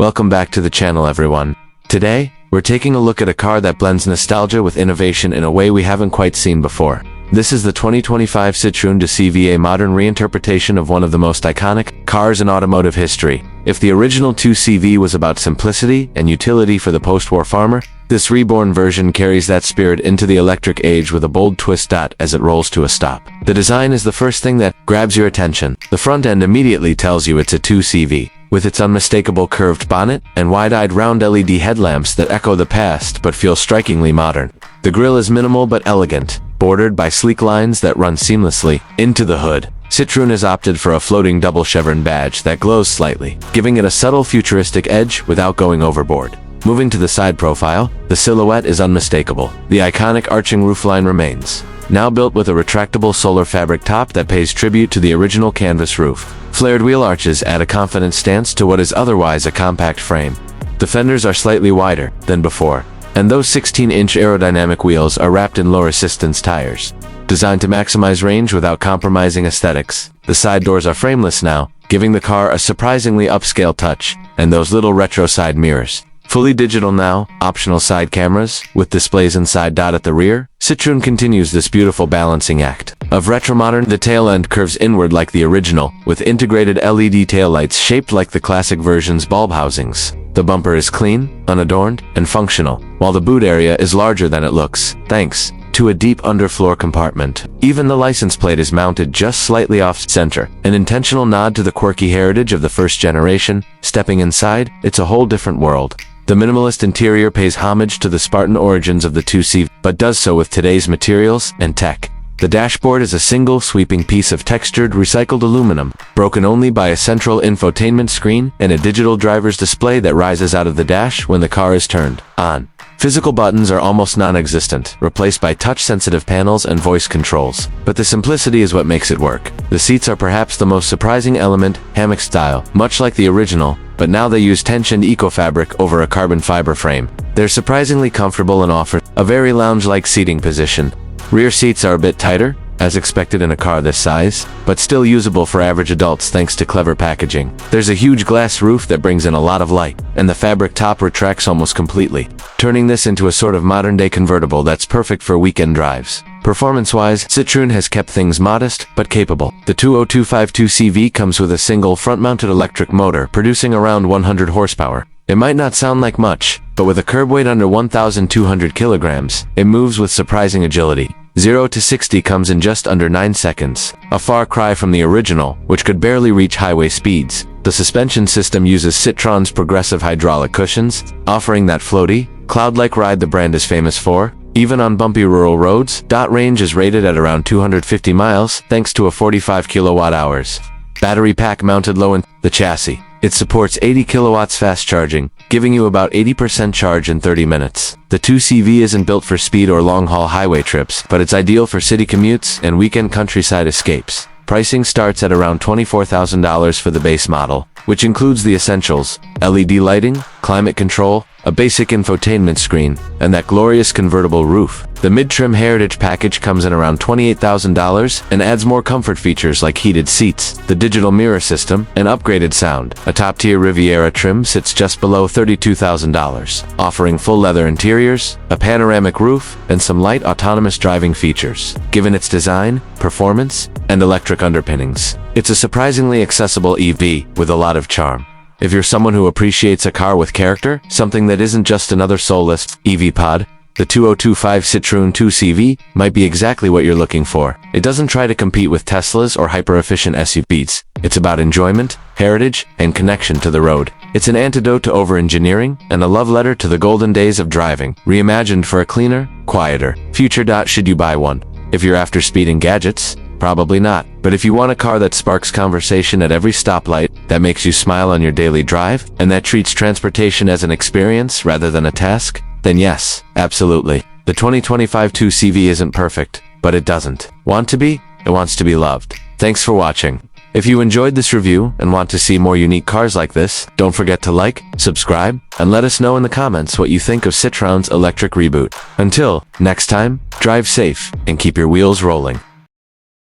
Welcome back to the channel, everyone. Today, we're taking a look at a car that blends nostalgia with innovation in a way we haven't quite seen before. This is the 2025 Citroën 2CV, a modern reinterpretation of one of the most iconic cars in automotive history. If the original 2CV was about simplicity and utility for the post-war farmer, this Reborn version carries that spirit into the electric age with a bold twist as it rolls to a stop. The design is the first thing that grabs your attention. The front end immediately tells you it's a 2CV, with its unmistakable curved bonnet and wide-eyed round LED headlamps that echo the past but feel strikingly modern. The grille is minimal but elegant, bordered by sleek lines that run seamlessly into the hood. Citroën has opted for a floating double chevron badge that glows slightly, giving it a subtle futuristic edge without going overboard. Moving to the side profile, the silhouette is unmistakable. The iconic arching roofline remains, now built with a retractable solar fabric top that pays tribute to the original canvas roof. Flared wheel arches add a confident stance to what is otherwise a compact frame. The fenders are slightly wider than before, and those 16-inch aerodynamic wheels are wrapped in low-resistance tires, designed to maximize range without compromising aesthetics. The side doors are frameless now, giving the car a surprisingly upscale touch, and those little retro side mirrors, fully digital now, optional side cameras, with displays inside. At the rear, Citroën continues this beautiful balancing act of retro-modern. The tail end curves inward like the original, with integrated LED taillights shaped like the classic version's bulb housings. The bumper is clean, unadorned, and functional, while the boot area is larger than it looks, thanks to a deep underfloor compartment. Even the license plate is mounted just slightly off-center, an intentional nod to the quirky heritage of the first generation. Stepping inside, it's a whole different world. The minimalist interior pays homage to the Spartan origins of the 2CV, but does so with today's materials and tech. The dashboard is a single sweeping piece of textured recycled aluminum, broken only by a central infotainment screen and a digital driver's display that rises out of the dash when the car is turned on. Physical buttons are almost non-existent, replaced by touch-sensitive panels and voice controls. But the simplicity is what makes it work. The seats are perhaps the most surprising element, hammock style, much like the original, but now they use tensioned eco-fabric over a carbon fiber frame. They're surprisingly comfortable and offer a very lounge-like seating position. Rear seats are a bit tighter, as expected in a car this size, but still usable for average adults thanks to clever packaging. There's a huge glass roof that brings in a lot of light, and the fabric top retracts almost completely, turning this into a sort of modern-day convertible that's perfect for weekend drives. Performance-wise, Citroën has kept things modest but capable. The 2025 2CV comes with a single front-mounted electric motor producing around 100 horsepower. It might not sound like much, but with a curb weight under 1,200 kilograms, it moves with surprising agility. 0 to 60 comes in just under 9 seconds, a far cry from the original, which could barely reach highway speeds. The suspension system uses Citroën's progressive hydraulic cushions, offering that floaty, cloud-like ride the brand is famous for, even on bumpy rural roads. Range is rated at around 250 miles, thanks to a 45 kilowatt-hours battery pack mounted low in the chassis. It supports 80 kilowatts fast charging, giving you about 80% charge in 30 minutes. The 2CV isn't built for speed or long-haul highway trips, but it's ideal for city commutes and weekend countryside escapes. Pricing starts at around $24,000 for the base model, which includes the essentials: LED lighting, climate control, a basic infotainment screen, and that glorious convertible roof. The mid-trim Heritage package comes in around $28,000 and adds more comfort features like heated seats, the digital mirror system, and upgraded sound. A top-tier Riviera trim sits just below $32,000, offering full leather interiors, a panoramic roof, and some light autonomous driving features. Given its design, performance, and electric underpinnings, it's a surprisingly accessible EV with a lot of charm. If you're someone who appreciates a car with character, something that isn't just another soulless EV pod, the 2025 Citroën 2CV might be exactly what you're looking for. It doesn't try to compete with Teslas or hyper-efficient SUVs. It's about enjoyment, heritage, and connection to the road. It's an antidote to over-engineering and a love letter to the golden days of driving, reimagined for a cleaner, quieter future. Should you buy one? If you're after speed and gadgets, probably not. But if you want a car that sparks conversation at every stoplight, that makes you smile on your daily drive, and that treats transportation as an experience rather than a task, then yes, absolutely. The 2025 2CV isn't perfect, but it doesn't want to be. It wants to be loved. Thanks for watching. If you enjoyed this review and want to see more unique cars like this, don't forget to like, subscribe, and let us know in the comments what you think of Citroën's electric Reboot. Until next time, drive safe and keep your wheels rolling.